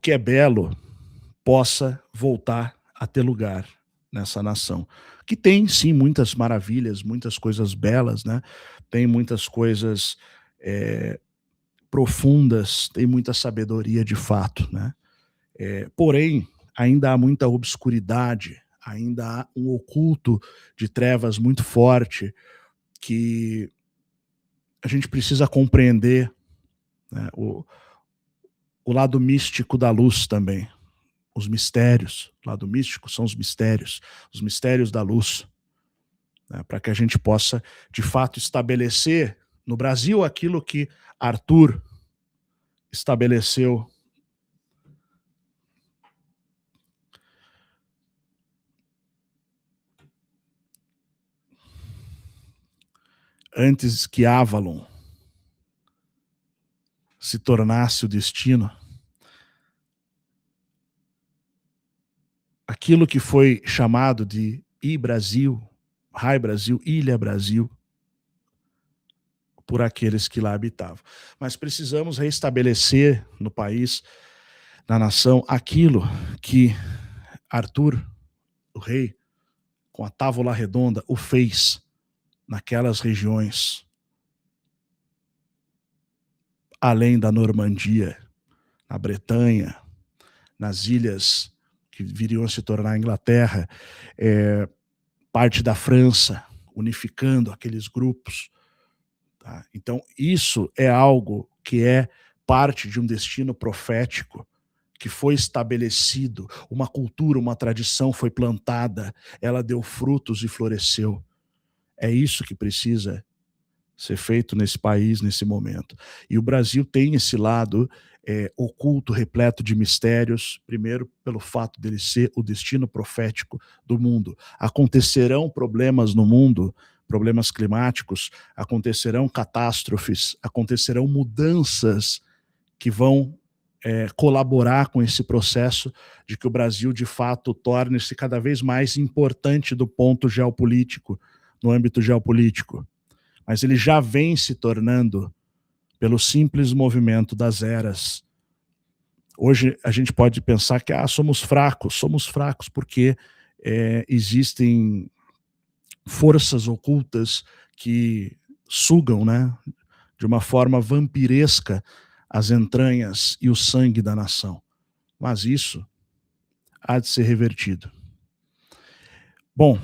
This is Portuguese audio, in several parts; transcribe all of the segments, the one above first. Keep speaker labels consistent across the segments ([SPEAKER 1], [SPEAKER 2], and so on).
[SPEAKER 1] que é belo possa voltar a ter lugar nessa nação. Que tem sim muitas maravilhas, muitas coisas belas, né? Tem muitas coisas eh, profundas, tem muita sabedoria de fato, né? Porém, ainda há muita obscuridade, ainda há um oculto de trevas muito forte que a gente precisa compreender, né? O lado místico da luz também. Os mistérios, o lado místico são os mistérios da luz, né? Para que a gente possa, de fato, estabelecer no Brasil aquilo que Arthur estabeleceu antes que Avalon se tornasse o destino. Aquilo que foi chamado de I-Brasil, Rai Brasil, Ilha Brasil, por aqueles que lá habitavam. Mas precisamos restabelecer no país, na nação, aquilo que Arthur, o rei, com a távola redonda, o fez naquelas regiões, além da Normandia, na Bretanha, nas ilhas que viriam a se tornar a Inglaterra, parte da França, unificando aqueles grupos. Tá? Então, isso é algo que é parte de um destino profético que foi estabelecido, uma cultura, uma tradição foi plantada, ela deu frutos e floresceu. É isso que precisa ser feito nesse país, nesse momento. E o Brasil tem esse lado oculto, repleto de mistérios, primeiro pelo fato dele ser o destino profético do mundo. Acontecerão problemas no mundo, problemas climáticos, acontecerão catástrofes, acontecerão mudanças que vão colaborar com esse processo de que o Brasil, de fato, torne-se cada vez mais importante do ponto geopolítico, no âmbito geopolítico. Mas ele já vem se tornando pelo simples movimento das eras. Hoje a gente pode pensar que somos fracos porque existem forças ocultas que sugam, né, de uma forma vampiresca as entranhas e o sangue da nação. Mas isso há de ser revertido. Bom,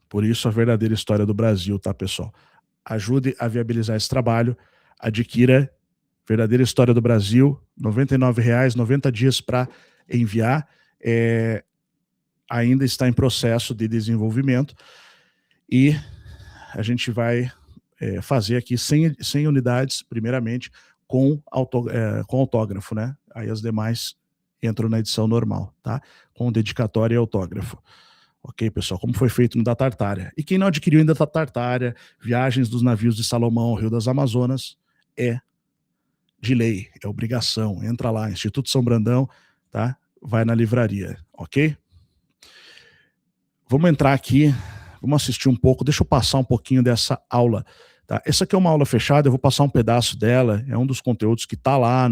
[SPEAKER 1] por isso a verdadeira história do Brasil, tá, pessoal? Ajude a viabilizar esse trabalho, adquira Verdadeira História do Brasil, R$ 99,00, 90 dias para enviar. Ainda está em processo de desenvolvimento e a gente vai fazer aqui 100 unidades, primeiramente, com autógrafo, né? Aí as demais entram na edição normal, tá? Com dedicatória e autógrafo. Ok, pessoal, como foi feito no da Tartária. E quem não adquiriu ainda da Tartária, Viagens dos Navios de Salomão ao Rio das Amazonas, é de lei, é obrigação. Entra lá, Instituto São Brandão, tá? Vai na livraria, ok? Vamos entrar aqui, vamos assistir um pouco, deixa eu passar um pouquinho dessa aula. Tá? Essa aqui é uma aula fechada, eu vou passar um pedaço dela, é um dos conteúdos que está lá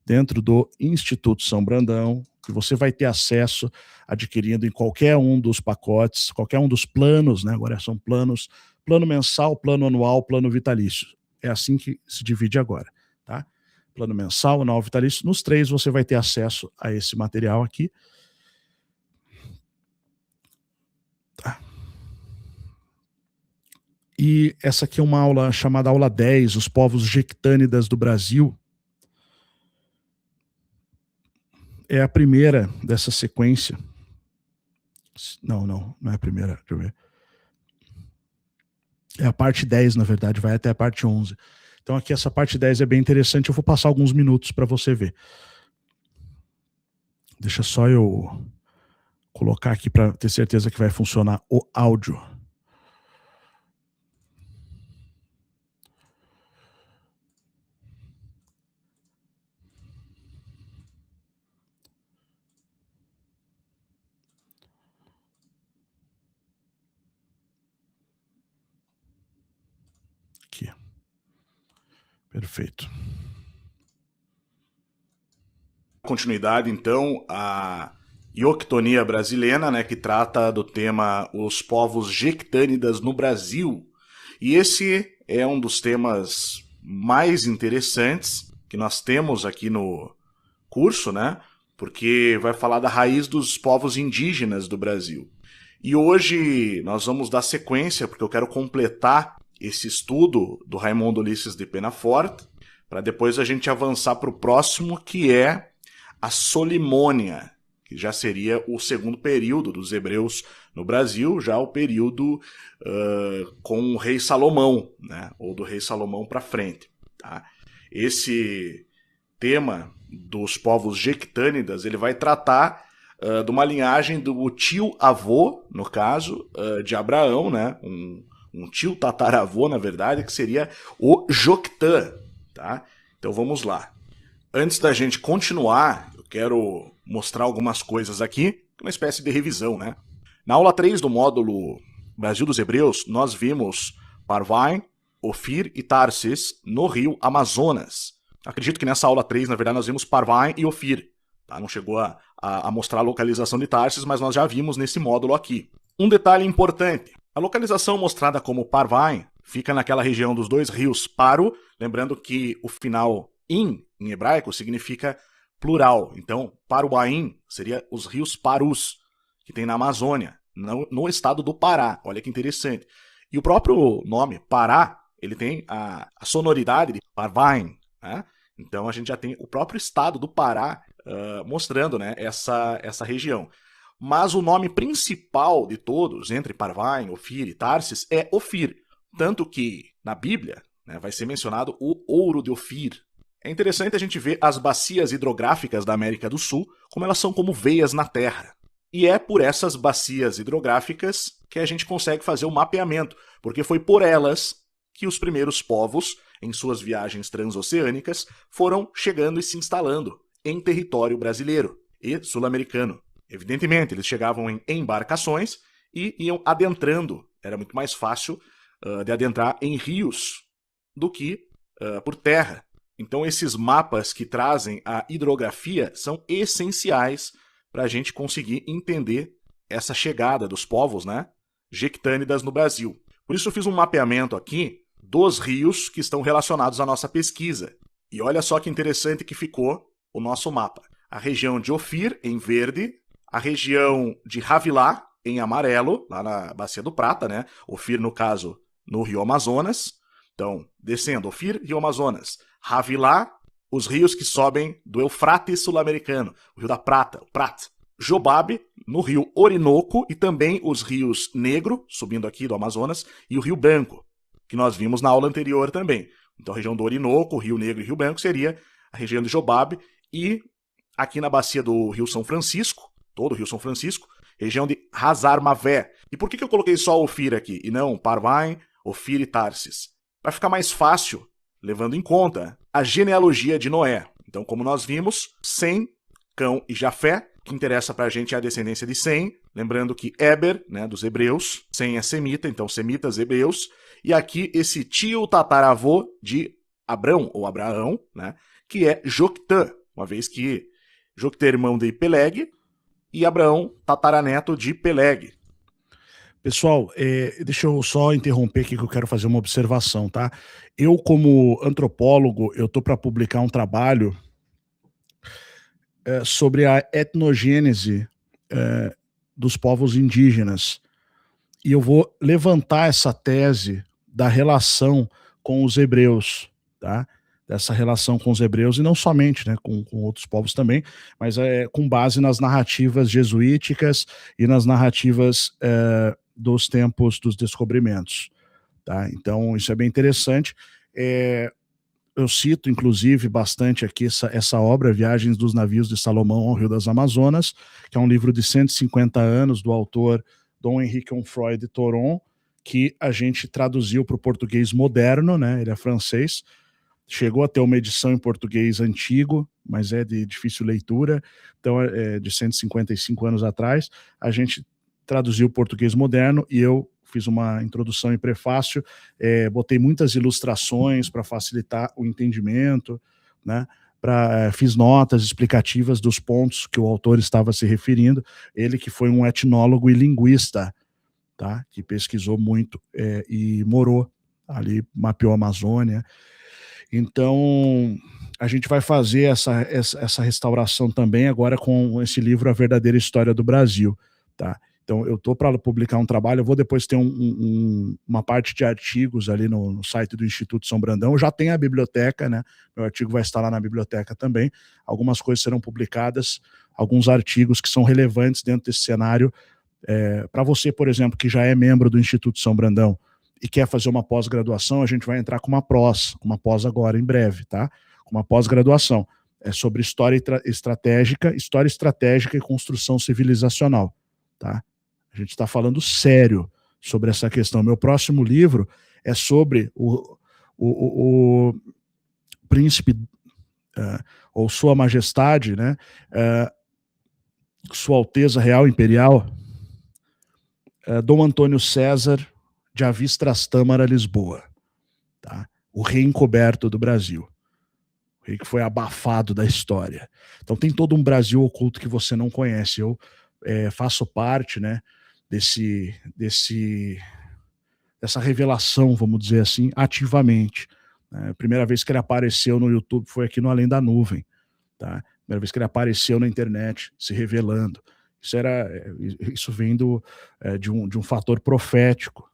[SPEAKER 1] dentro do Instituto São Brandão, que você vai ter acesso adquirindo em qualquer um dos pacotes, qualquer um dos planos, né? Agora são planos, plano mensal, plano anual, plano vitalício. É assim que se divide agora, tá? Plano mensal, anual, vitalício. Nos três você vai ter acesso a esse material aqui. Tá? E essa aqui é uma aula chamada aula 10, os povos Jequitânidas do Brasil. É a primeira dessa sequência. Não é a primeira, deixa eu ver. É a parte 10, na verdade, vai até a parte 11. Então aqui essa parte 10 é bem interessante, eu vou passar alguns minutos para você ver. Deixa só eu colocar aqui para ter certeza que vai funcionar o áudio. Perfeito.
[SPEAKER 2] Continuidade, então, a Ioctonia Brasilena, né, que trata do tema Os Povos Jequitânidas no Brasil. E esse é um dos temas mais interessantes que nós temos aqui no curso, né? Porque vai falar da raiz dos povos indígenas do Brasil. E hoje nós vamos dar sequência, porque eu quero completar esse estudo do Raimundo Ulisses de Penafort, para depois a gente avançar para o próximo, que é a Solimônia, que já seria o segundo período dos hebreus no Brasil, já o período com o rei Salomão, né? Ou do rei Salomão para frente. Tá? Esse tema dos povos jequitânidas, ele vai tratar de uma linhagem do tio-avô, no caso, de Abraão, né? Um tio tataravô, na verdade, que seria o Joctã. Tá? Então vamos lá. Antes da gente continuar, eu quero mostrar algumas coisas aqui, uma espécie de revisão, né? Na aula 3 do módulo Brasil dos Hebreus, nós vimos Parvaim, Ofir e Tarsis no rio Amazonas. Acredito que nessa aula 3, na verdade, nós vimos Parvaim e Ofir. Tá? Não chegou a mostrar a localização de Tarsis, mas nós já vimos nesse módulo aqui. Um detalhe importante, a localização mostrada como Parvaim fica naquela região dos dois rios Paro, lembrando que o final em hebraico significa plural. Então, Paruaim seria os rios Parus, que tem na Amazônia, no estado do Pará. Olha que interessante. E o próprio nome Pará, ele tem a sonoridade de Parvaim, né? Então a gente já tem o próprio estado do Pará mostrando, né, essa região. Mas o nome principal de todos, entre Parvaim, Ofir e Tarsis, é Ofir. Tanto que na Bíblia, né, vai ser mencionado o ouro de Ofir. É interessante a gente ver as bacias hidrográficas da América do Sul, como elas são como veias na Terra. E é por essas bacias hidrográficas que a gente consegue fazer o mapeamento, porque foi por elas que os primeiros povos, em suas viagens transoceânicas, foram chegando e se instalando em território brasileiro e sul-americano. Evidentemente, eles chegavam em embarcações e iam adentrando. Era muito mais fácil de adentrar em rios do que por terra. Então, esses mapas que trazem a hidrografia são essenciais para a gente conseguir entender essa chegada dos povos, né, jequitânidas no Brasil. Por isso eu fiz um mapeamento aqui dos rios que estão relacionados à nossa pesquisa. E olha só que interessante que ficou o nosso mapa. A região de Ofir, em verde, a região de Havilá, em amarelo, lá na Bacia do Prata, né? Ofir, no caso, no Rio Amazonas. Então, descendo, Ofir, Rio Amazonas. Havilá, os rios que sobem do Eufrates sul-americano, o Rio da Prata, o Prat. Jobabe, no Rio Orinoco, e também os rios Negro, subindo aqui do Amazonas, e o Rio Branco, que nós vimos na aula anterior também. Então, a região do Orinoco, Rio Negro e Rio Branco seria a região de Jobabe, e aqui na bacia do Rio São Francisco, todo o Rio São Francisco, região de Hazar Mavé. E por que eu coloquei só Ofir aqui, e não Parvaim, Ofir e Tarsis? Para ficar mais fácil, levando em conta a genealogia de Noé. Então, como nós vimos, Sem, Cão e Jafé, o que interessa para a gente é a descendência de Sem, lembrando que Éber, né, dos hebreus, Sem é semita, então semitas hebreus, e aqui esse tio tataravô de Abrão, ou Abraão, né, que é Joctã, uma vez que Joctã é irmão de Peleg, e Abraão, tataraneto de Peleg.
[SPEAKER 1] Pessoal, deixa eu só interromper aqui que eu quero fazer uma observação, tá? Eu, como antropólogo, eu tô para publicar um trabalho sobre a etnogênese dos povos indígenas. E eu vou levantar essa tese da relação com os hebreus, tá? Dessa relação com os hebreus, e não somente, né, com outros povos também, mas com base nas narrativas jesuíticas e nas narrativas dos tempos dos descobrimentos. Tá? Então, isso é bem interessante. Eu cito, inclusive, bastante aqui essa obra, Viagens dos Navios de Salomão ao Rio das Amazonas, que é um livro de 150 anos do autor Dom Henrique Onfroy de Thoron, que a gente traduziu para o português moderno, né? Ele é francês, chegou a ter uma edição em português antigo, mas é de difícil leitura, então é de 155 anos atrás. A gente traduziu o português moderno e eu fiz uma introdução e prefácio, botei muitas ilustrações para facilitar o entendimento, né? Fiz notas explicativas dos pontos que o autor estava se referindo, ele que foi um etnólogo e linguista, tá? Que pesquisou muito e morou ali, mapeou a Amazônia. Então, a gente vai fazer essa restauração também agora com esse livro A Verdadeira História do Brasil, tá? Então, eu estou para publicar um trabalho, eu vou depois ter uma parte de artigos ali no site do Instituto São Brandão, já tem a biblioteca, né? Meu artigo vai estar lá na biblioteca também, algumas coisas serão publicadas, alguns artigos que são relevantes dentro desse cenário, para você, por exemplo, que já é membro do Instituto São Brandão e quer fazer uma pós-graduação, a gente vai entrar com uma pós agora em breve, tá? Com uma pós-graduação, sobre história estratégica e construção civilizacional, tá? A gente está falando sério sobre essa questão. Meu próximo livro é sobre o príncipe, ou Sua Majestade, né? Sua Alteza Real Imperial, Dom Antônio César de Avis Trastâmara, Lisboa, tá? O rei encoberto do Brasil, o rei que foi abafado da história. Então tem todo um Brasil oculto que você não conhece. Eu faço parte, né, dessa revelação, vamos dizer assim, ativamente. A primeira vez que ele apareceu no YouTube foi aqui no Além da Nuvem, tá? A primeira vez que ele apareceu na internet, se revelando. Isso vem de um fator profético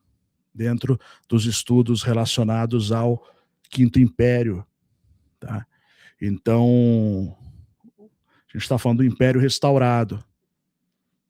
[SPEAKER 1] dentro dos estudos relacionados ao Quinto Império, tá? Então, a gente está falando do Império restaurado,